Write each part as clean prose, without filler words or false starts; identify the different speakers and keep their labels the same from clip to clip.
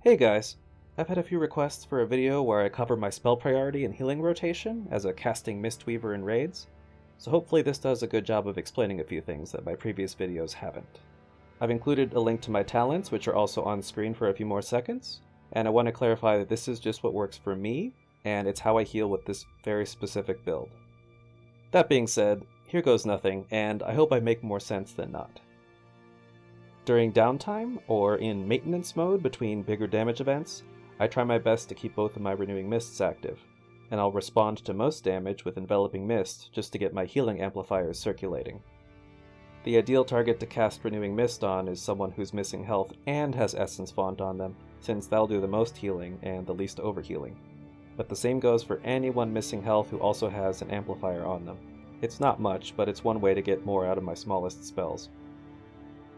Speaker 1: Hey guys, I've had a few requests for a video where I cover my spell priority and healing rotation as a casting Mistweaver in raids, so hopefully this does a good job of explaining a few things that my previous videos haven't. I've included a link to my talents, which are also on screen for a few more seconds, and I want to clarify that this is just what works for me, and it's how I heal with this very specific build. That being said, here goes nothing, and I hope I make more sense than not. During downtime, or in maintenance mode between bigger damage events, I try my best to keep both of my Renewing Mists active, and I'll respond to most damage with Enveloping Mist just to get my healing amplifiers circulating. The ideal target to cast Renewing Mist on is someone who's missing health and has Essence Font on them, since that'll do the most healing and the least overhealing. But the same goes for anyone missing health who also has an amplifier on them. It's not much, but it's one way to get more out of my smallest spells.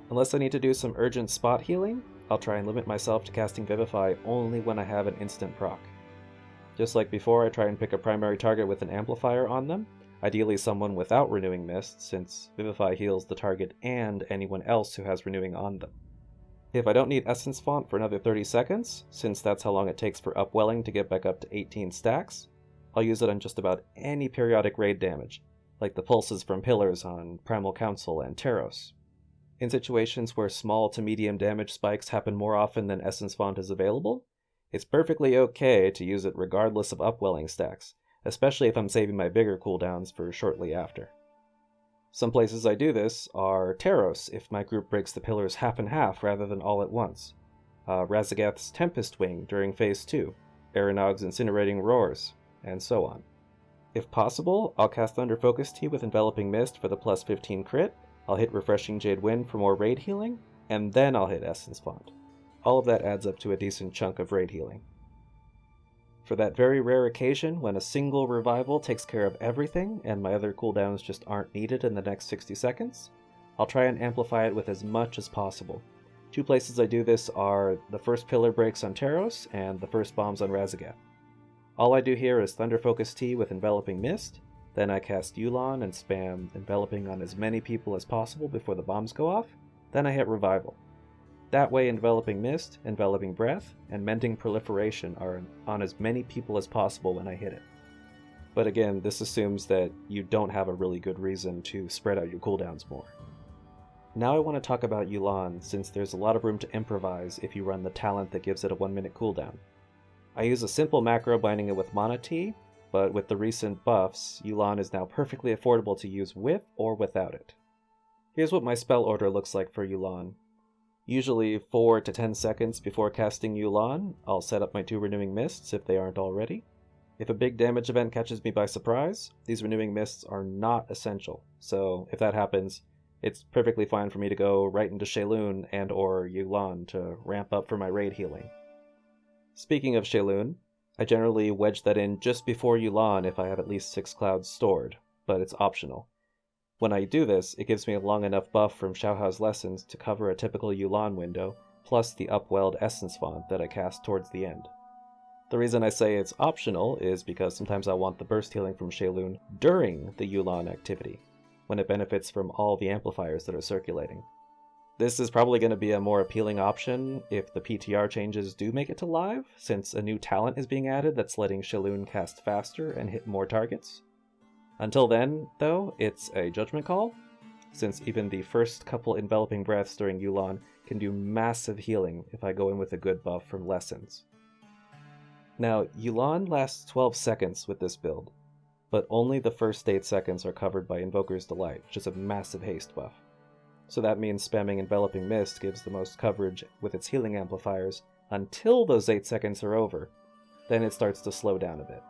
Speaker 1: Unless I need to do some urgent spot healing, I'll try and limit myself to casting Vivify only when I have an instant proc. Just like before, I try and pick a primary target with an amplifier on them, ideally someone without Renewing Mist, since Vivify heals the target and anyone else who has Renewing on them. If I don't need Essence Font for another 30 seconds, since that's how long it takes for Upwelling to get back up to 18 stacks, I'll use it on just about any periodic raid damage, like the pulses from Pillars on Primal Council and Taros. In situations where small to medium damage spikes happen more often than Essence Font is available, it's perfectly okay to use it regardless of Upwelling stacks, especially if I'm saving my bigger cooldowns for shortly after. Some places I do this are Taros if my group breaks the pillars half and half rather than all at once, Razagath's Tempest Wing during Phase 2, Aranog's Incinerating Roars, and so on. If possible, I'll cast Thunder Focus Tea with Enveloping Mist for the plus 15 crit, I'll hit Refreshing Jade Wind for more raid healing, and then I'll hit Essence Font. All of that adds up to a decent chunk of raid healing. For that very rare occasion when a single revival takes care of everything and my other cooldowns just aren't needed in the next 60 seconds, I'll try and amplify it with as much as possible. Two places I do this are the first pillar breaks on Taros and the first bombs on Razagath. All I do here is Thunder Focus Tea with Enveloping Mist, then I cast Yu'lon and spam Enveloping on as many people as possible before the bombs go off, then I hit Revival. That way Enveloping Mist, Enveloping Breath, and Mending Proliferation are on as many people as possible when I hit it. But again, this assumes that you don't have a really good reason to spread out your cooldowns more. Now I want to talk about Yu'lon, since there's a lot of room to improvise if you run the talent that gives it a 1-minute cooldown. I use a simple macro binding it with Mana Tea, but with the recent buffs, Yu'lon is now perfectly affordable to use with or without it. Here's what my spell order looks like for Yu'lon. Usually 4 to 10 seconds before casting Yu'lon, I'll set up my 2 Renewing Mists if they aren't already. If a big damage event catches me by surprise, these Renewing Mists are not essential, so if that happens, it's perfectly fine for me to go right into Sheilun and or Yu'lon to ramp up for my raid healing. Speaking of Sheilun, I generally wedge that in just before Yu'lon if I have at least 6 clouds stored, but it's optional. When I do this, it gives me a long enough buff from Xiaohao's lessons to cover a typical Yu'lon window, plus the upwelled Essence Font that I cast towards the end. The reason I say it's optional is because sometimes I want the burst healing from Sheilun during the Yu'lon activity, when it benefits from all the amplifiers that are circulating. This is probably going to be a more appealing option if the PTR changes do make it to live, since a new talent is being added that's letting Sheilun cast faster and hit more targets. Until then, though, it's a judgment call, since even the first couple Enveloping Breaths during Yu'lon can do massive healing if I go in with a good buff from Lessons. Now, Yu'lon lasts 12 seconds with this build, but only the first 8 seconds are covered by Invoker's Delight, which is a massive haste buff. So that means spamming Enveloping Mist gives the most coverage with its healing amplifiers until those 8 seconds are over, then it starts to slow down a bit.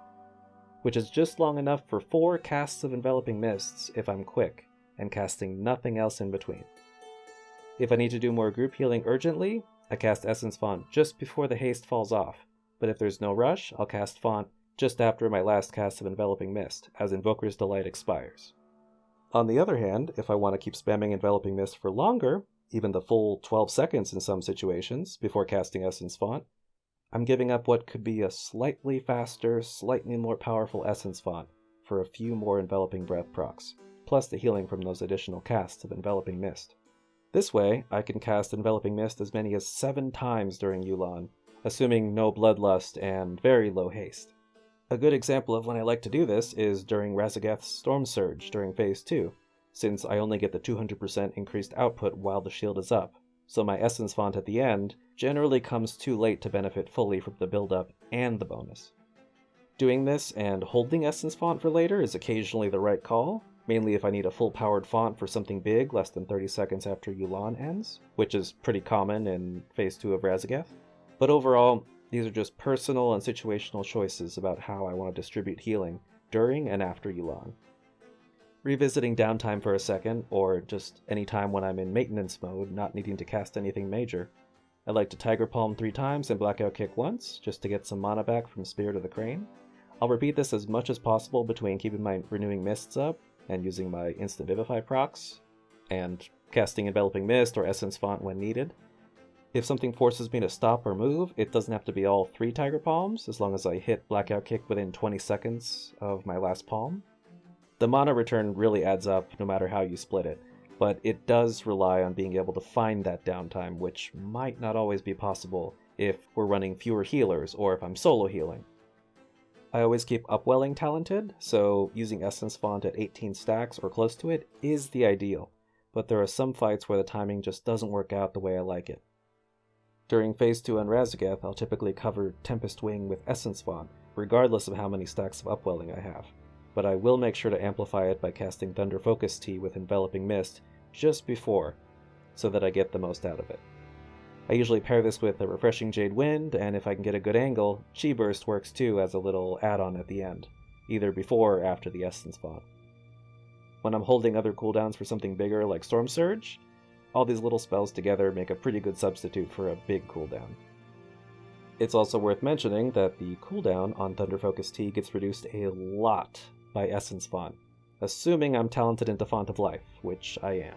Speaker 1: Which is just long enough for 4 casts of Enveloping Mists if I'm quick, and casting nothing else in between. If I need to do more group healing urgently, I cast Essence Font just before the haste falls off, but if there's no rush, I'll cast Font just after my last cast of Enveloping Mist, as Invoker's Delight expires. On the other hand, if I want to keep spamming Enveloping Mist for longer, even the full 12 seconds in some situations, before casting Essence Font, I'm giving up what could be a slightly faster, slightly more powerful Essence Font for a few more Enveloping Breath procs, plus the healing from those additional casts of Enveloping Mist. This way, I can cast Enveloping Mist as many as 7 times during Yu'lon, assuming no bloodlust and very low haste. A good example of when I like to do this is during Razageth's Storm Surge during Phase 2, since I only get the 200% increased output while the shield is up, so my Essence Font at the end generally comes too late to benefit fully from the build-up and the bonus. Doing this and holding Essence Font for later is occasionally the right call, mainly if I need a full-powered font for something big less than 30 seconds after Yu'lon ends, which is pretty common in Phase 2 of Razageth. But overall, these are just personal and situational choices about how I want to distribute healing during and after Yu'lon. Revisiting downtime for a second, or just any time when I'm in maintenance mode, not needing to cast anything major, I like to Tiger Palm 3 times and Blackout Kick once, just to get some mana back from Spirit of the Crane. I'll repeat this as much as possible between keeping my Renewing Mists up and using my Instant Vivify procs, and casting Enveloping Mist or Essence Font when needed. If something forces me to stop or move, it doesn't have to be all 3 Tiger Palms, as long as I hit Blackout Kick within 20 seconds of my last palm. The mana return really adds up no matter how you split it, but it does rely on being able to find that downtime, which might not always be possible if we're running fewer healers or if I'm solo healing. I always keep Upwelling talented, so using Essence Font at 18 stacks or close to it is the ideal, but there are some fights where the timing just doesn't work out the way I like it. During Phase 2 on Razageth, I'll typically cover Tempest Wing with Essence Font, regardless of how many stacks of Upwelling I have, but I will make sure to amplify it by casting Thunder Focus Tea with Enveloping Mist just before, so that I get the most out of it. I usually pair this with a Refreshing Jade Wind, and if I can get a good angle, Chi Burst works too as a little add-on at the end, either before or after the Essence Font. When I'm holding other cooldowns for something bigger like Storm Surge, all these little spells together make a pretty good substitute for a big cooldown. It's also worth mentioning that the cooldown on Thunder Focus Tea gets reduced a lot by Essence Font, assuming I'm talented into Font of Life, which I am.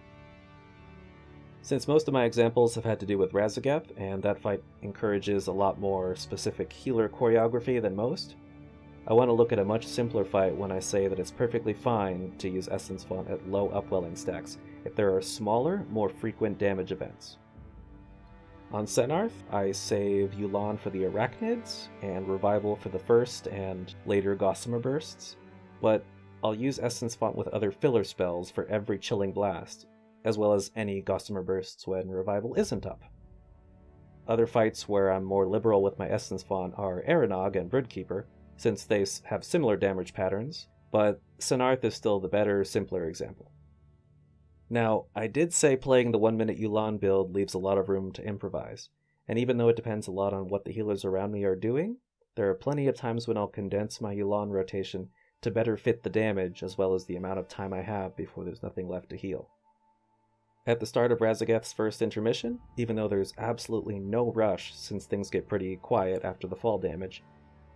Speaker 1: Since most of my examples have had to do with Razageth, and that fight encourages a lot more specific healer choreography than most, I want to look at a much simpler fight when I say that it's perfectly fine to use Essence Font at low Upwelling stacks if there are smaller, more frequent damage events. On Senarth, I save Yu'lon for the Arachnids, and Revival for the first and later Gossamer Bursts, but I'll use Essence Font with other filler spells for every Chilling Blast, as well as any Gossamer Bursts when Revival isn't up. Other fights where I'm more liberal with my Essence Font are Aranog and Broodkeeper, since they have similar damage patterns, but Senarth is still the better, simpler example. Now, I did say playing the 1-minute Yu'lon build leaves a lot of room to improvise, and even though it depends a lot on what the healers around me are doing, there are plenty of times when I'll condense my Yu'lon rotation to better fit the damage as well as the amount of time I have before there's nothing left to heal. At the start of Razageth's first intermission, even though there's absolutely no rush since things get pretty quiet after the fall damage,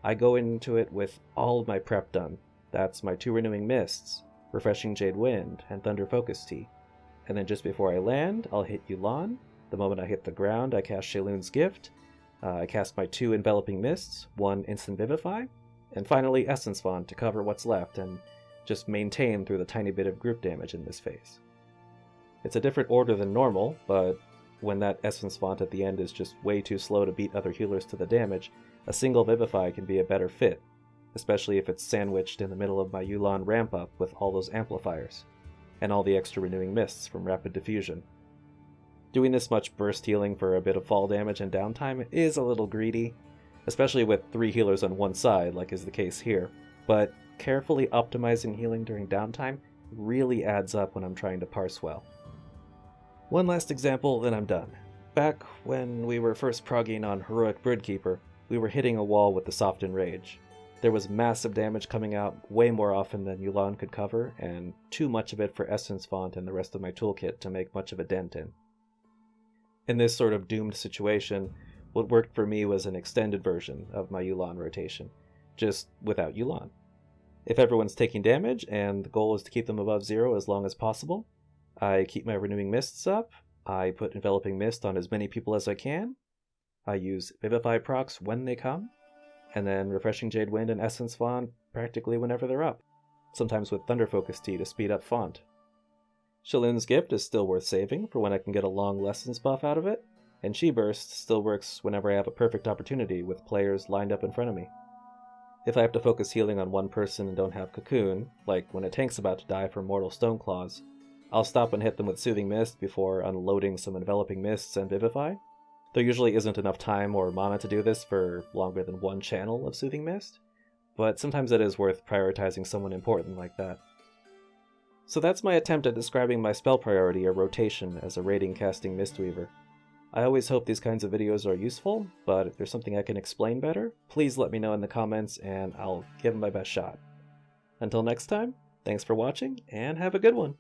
Speaker 1: I go into it with all of my prep done. That's my 2 Renewing Mists, Refreshing Jade Wind, and Thunder Focus Tea. And then just before I land, I'll hit Yu'lon. The moment I hit the ground, I cast Sheilun's Gift. I cast my 2 Enveloping Mists, 1 Instant Vivify, and finally Essence Font to cover what's left and just maintain through the tiny bit of group damage in this phase. It's a different order than normal, but when that Essence Font at the end is just way too slow to beat other healers to the damage, a single Vivify can be a better fit, especially if it's sandwiched in the middle of my Yu'lon ramp-up with all those amplifiers, and all the extra Renewing Mists from Rapid Diffusion. Doing this much burst healing for a bit of fall damage and downtime is a little greedy, especially with 3 healers on one side, like is the case here, but carefully optimizing healing during downtime really adds up when I'm trying to parse well. One last example, then I'm done. Back when we were first progging on Heroic Broodkeeper, we were hitting a wall with the Soft Enrage. There was massive damage coming out way more often than Yu'lon could cover, and too much of it for Essence Font and the rest of my toolkit to make much of a dent in. In this sort of doomed situation, what worked for me was an extended version of my Yu'lon rotation, just without Yu'lon. If everyone's taking damage, and the goal is to keep them above 0 as long as possible, I keep my Renewing Mists up, I put Enveloping Mist on as many people as I can, I use Vivify procs when they come, and then Refreshing Jade Wind and Essence Font practically whenever they're up, sometimes with Thunder Focus Tea to speed up Font. Sheilun's Gift is still worth saving for when I can get a long Lessons buff out of it, and Chi Burst still works whenever I have a perfect opportunity with players lined up in front of me. If I have to focus healing on one person and don't have Cocoon, like when a tank's about to die from Mortal Stoneclaws, I'll stop and hit them with Soothing Mist before unloading some Enveloping Mists and Vivify. There usually isn't enough time or mana to do this for longer than one channel of Soothing Mist, but sometimes it is worth prioritizing someone important like that. So that's my attempt at describing my spell priority or rotation as a raiding casting Mistweaver. I always hope these kinds of videos are useful, but if there's something I can explain better, please let me know in the comments and I'll give it my best shot. Until next time, thanks for watching and have a good one!